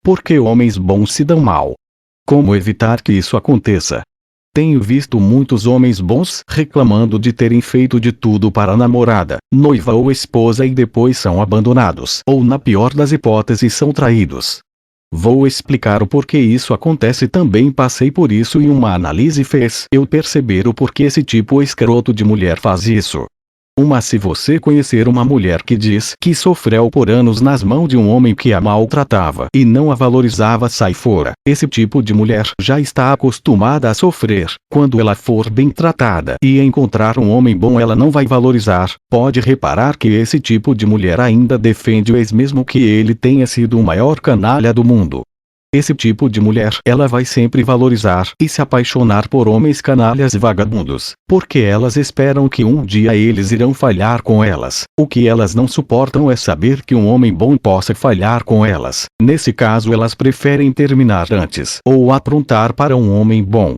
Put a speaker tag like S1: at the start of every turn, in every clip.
S1: Porque homens bons se dão mal. Como evitar que isso aconteça? Tenho visto muitos homens bons reclamando de terem feito de tudo para a namorada, noiva ou esposa e depois são abandonados, ou na pior das hipóteses são traídos. Vou explicar o porquê isso acontece. Também passei por isso e uma análise fez eu perceber o porquê esse tipo escroto de mulher faz isso. Se você conhecer uma mulher que diz que sofreu por anos nas mãos de um homem que a maltratava e não a valorizava, sai fora. Esse tipo de mulher já está acostumada a sofrer. Quando ela for bem tratada e encontrar um homem bom, ela não vai valorizar. Pode reparar que esse tipo de mulher ainda defende o ex mesmo que ele tenha sido o maior canalha do mundo. Esse tipo de mulher, ela vai sempre valorizar e se apaixonar por homens canalhas e vagabundos, porque elas esperam que um dia eles irão falhar com elas. O que elas não suportam é saber que um homem bom possa falhar com elas. Nesse caso, elas preferem terminar antes ou aprontar para um homem bom.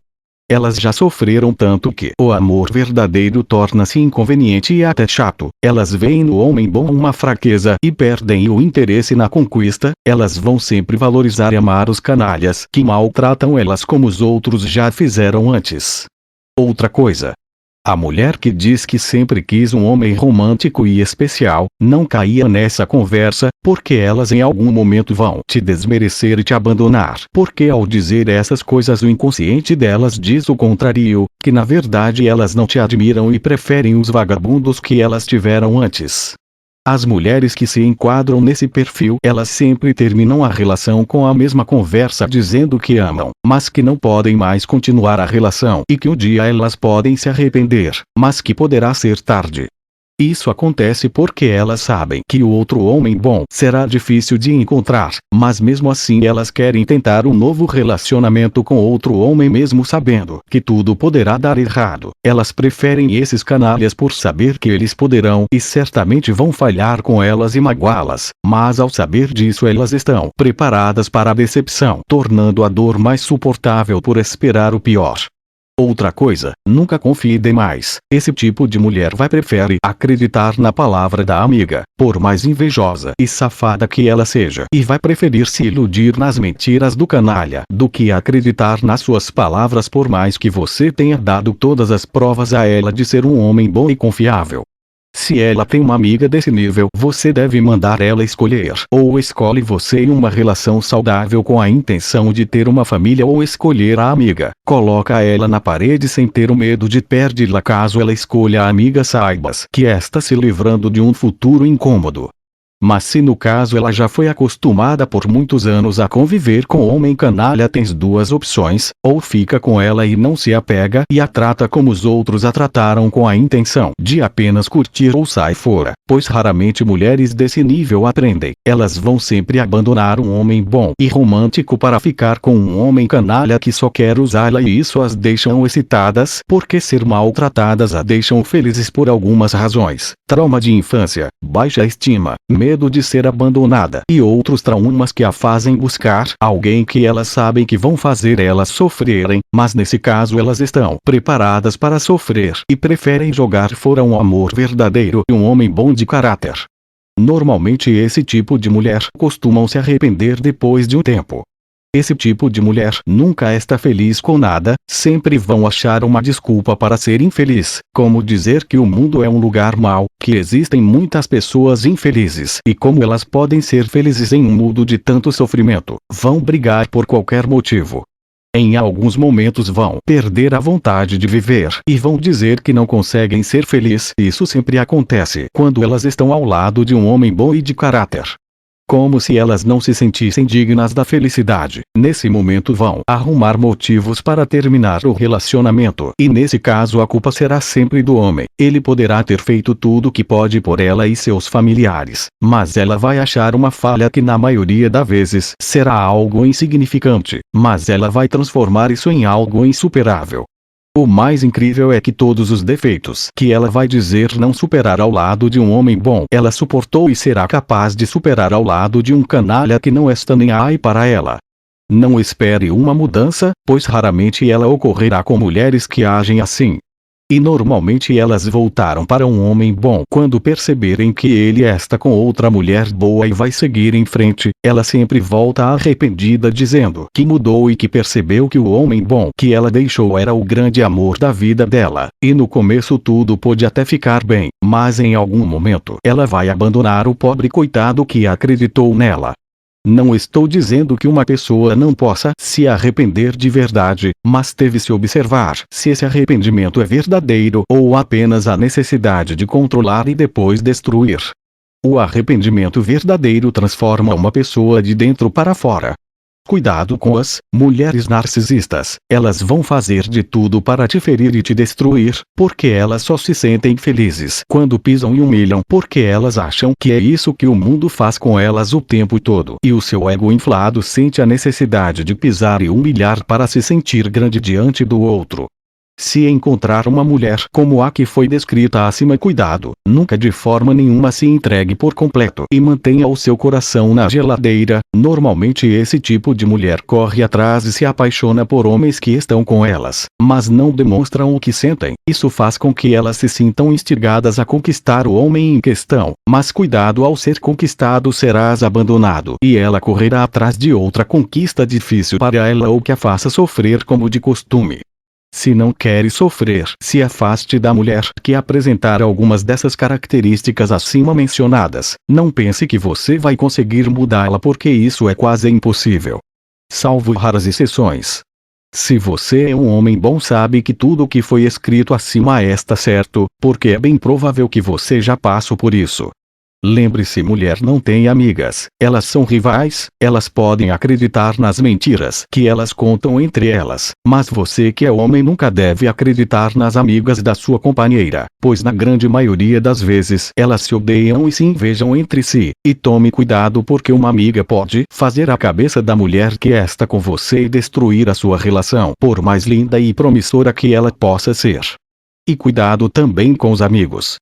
S1: Elas já sofreram tanto que o amor verdadeiro torna-se inconveniente e até chato. Elas veem no homem bom uma fraqueza e perdem o interesse na conquista. Elas vão sempre valorizar e amar os canalhas que maltratam elas como os outros já fizeram antes. Outra coisa. A mulher que diz que sempre quis um homem romântico e especial, não caia nessa conversa, porque elas em algum momento vão te desmerecer e te abandonar. Porque ao dizer essas coisas o inconsciente delas diz o contrário, que na verdade elas não te admiram e preferem os vagabundos que elas tiveram antes. As mulheres que se enquadram nesse perfil, elas sempre terminam a relação com a mesma conversa dizendo que amam, mas que não podem mais continuar a relação e que um dia elas podem se arrepender, mas que poderá ser tarde. Isso acontece porque elas sabem que o outro homem bom será difícil de encontrar, mas mesmo assim elas querem tentar um novo relacionamento com outro homem mesmo sabendo que tudo poderá dar errado. Elas preferem esses canalhas por saber que eles poderão e certamente vão falhar com elas e magoá-las, mas ao saber disso elas estão preparadas para a decepção, tornando a dor mais suportável por esperar o pior. Outra coisa, nunca confie demais. Esse tipo de mulher vai preferir acreditar na palavra da amiga, por mais invejosa e safada que ela seja, e vai preferir se iludir nas mentiras do canalha, do que acreditar nas suas palavras por mais que você tenha dado todas as provas a ela de ser um homem bom e confiável. Se ela tem uma amiga desse nível, você deve mandar ela escolher. Ou escolhe você em uma relação saudável com a intenção de ter uma família ou escolher a amiga. Coloca ela na parede sem ter o medo de perdê-la caso ela escolha a amiga, saibas que está se livrando de um futuro incômodo. Mas se no caso ela já foi acostumada por muitos anos a conviver com homem canalha, tens duas opções: ou fica com ela e não se apega e a trata como os outros a trataram com a intenção de apenas curtir, ou sai fora, pois raramente mulheres desse nível aprendem. Elas vão sempre abandonar um homem bom e romântico para ficar com um homem canalha que só quer usá-la, e isso as deixam excitadas, porque ser maltratadas a deixam felizes por algumas razões: trauma de infância, baixa estima, medo de ser abandonada e outros traumas que a fazem buscar alguém que elas sabem que vão fazer elas sofrerem, mas nesse caso elas estão preparadas para sofrer e preferem jogar fora um amor verdadeiro e um homem bom de caráter. Normalmente esse tipo de mulher costumam se arrepender depois de um tempo. Esse tipo de mulher nunca está feliz com nada, sempre vão achar uma desculpa para ser infeliz, como dizer que o mundo é um lugar mau, que existem muitas pessoas infelizes e como elas podem ser felizes em um mundo de tanto sofrimento. Vão brigar por qualquer motivo. Em alguns momentos vão perder a vontade de viver e vão dizer que não conseguem ser felizes. Isso sempre acontece quando elas estão ao lado de um homem bom e de caráter. Como se elas não se sentissem dignas da felicidade. Nesse momento vão arrumar motivos para terminar o relacionamento. E nesse caso a culpa será sempre do homem. Ele poderá ter feito tudo o que pode por ela e seus familiares, mas ela vai achar uma falha que na maioria das vezes será algo insignificante, mas ela vai transformar isso em algo insuperável. O mais incrível é que todos os defeitos que ela vai dizer não superar ao lado de um homem bom, ela suportou e será capaz de superar ao lado de um canalha que não está nem aí para ela. Não espere uma mudança, pois raramente ela ocorrerá com mulheres que agem assim. E normalmente elas voltaram para um homem bom quando perceberem que ele está com outra mulher boa e vai seguir em frente. Ela sempre volta arrependida dizendo que mudou e que percebeu que o homem bom que ela deixou era o grande amor da vida dela. E no começo tudo pode até ficar bem, mas em algum momento ela vai abandonar o pobre coitado que acreditou nela. Não estou dizendo que uma pessoa não possa se arrepender de verdade, mas deve-se observar se esse arrependimento é verdadeiro ou apenas a necessidade de controlar e depois destruir. O arrependimento verdadeiro transforma uma pessoa de dentro para fora. Cuidado com as mulheres narcisistas. Elas vão fazer de tudo para te ferir e te destruir, porque elas só se sentem felizes quando pisam e humilham, porque elas acham que é isso que o mundo faz com elas o tempo todo. E o seu ego inflado sente a necessidade de pisar e humilhar para se sentir grande diante do outro. Se encontrar uma mulher como a que foi descrita acima, cuidado, nunca de forma nenhuma se entregue por completo e mantenha o seu coração na geladeira. Normalmente esse tipo de mulher corre atrás e se apaixona por homens que estão com elas, mas não demonstram o que sentem. Isso faz com que elas se sintam instigadas a conquistar o homem em questão, mas cuidado, ao ser conquistado serás abandonado e ela correrá atrás de outra conquista difícil para ela ou que a faça sofrer como de costume. Se não queres sofrer, se afaste da mulher que apresentar algumas dessas características acima mencionadas. Não pense que você vai conseguir mudá-la, porque isso é quase impossível. Salvo raras exceções. Se você é um homem bom, sabe que tudo o que foi escrito acima está certo, porque é bem provável que você já passou por isso. Lembre-se, mulher não tem amigas, elas são rivais, elas podem acreditar nas mentiras que elas contam entre elas, mas você que é homem nunca deve acreditar nas amigas da sua companheira, pois na grande maioria das vezes elas se odeiam e se invejam entre si. E tome cuidado, porque uma amiga pode fazer a cabeça da mulher que está com você e destruir a sua relação, por mais linda e promissora que ela possa ser. E cuidado também com os amigos.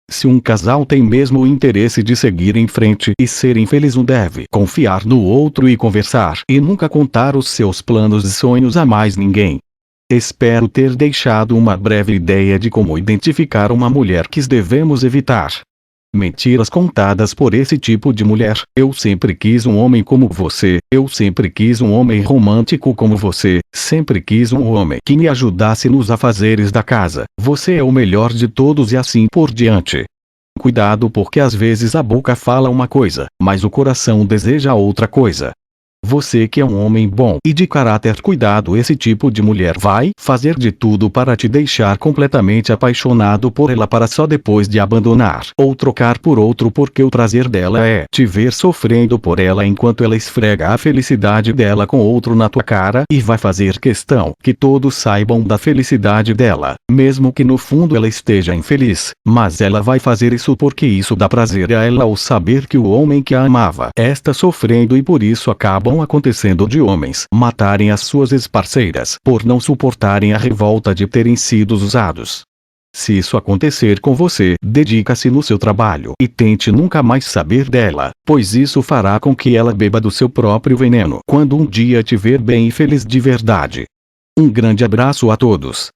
S1: Se um casal tem mesmo o interesse de seguir em frente e ser infeliz, um deve confiar no outro e conversar, e nunca contar os seus planos e sonhos a mais ninguém. Espero ter deixado uma breve ideia de como identificar uma mulher que devemos evitar. Mentiras contadas por esse tipo de mulher. Eu sempre quis um homem como você, eu sempre quis um homem romântico como você, sempre quis um homem que me ajudasse nos afazeres da casa, você é o melhor de todos e assim por diante. Cuidado, porque às vezes a boca fala uma coisa, mas o coração deseja outra coisa. Você que é um homem bom e de caráter, cuidado, esse tipo de mulher vai fazer de tudo para te deixar completamente apaixonado por ela, para só depois de abandonar ou trocar por outro, porque o prazer dela é te ver sofrendo por ela enquanto ela esfrega a felicidade dela com outro na tua cara, e vai fazer questão que todos saibam da felicidade dela, mesmo que no fundo ela esteja infeliz, mas ela vai fazer isso porque isso dá prazer a ela ao saber que o homem que a amava está sofrendo, e por isso acabam acontecendo de homens matarem as suas ex-parceiras por não suportarem a revolta de terem sido usados. Se isso acontecer com você, dedica-se no seu trabalho e tente nunca mais saber dela, pois isso fará com que ela beba do seu próprio veneno quando um dia te ver bem e feliz de verdade. Um grande abraço a todos.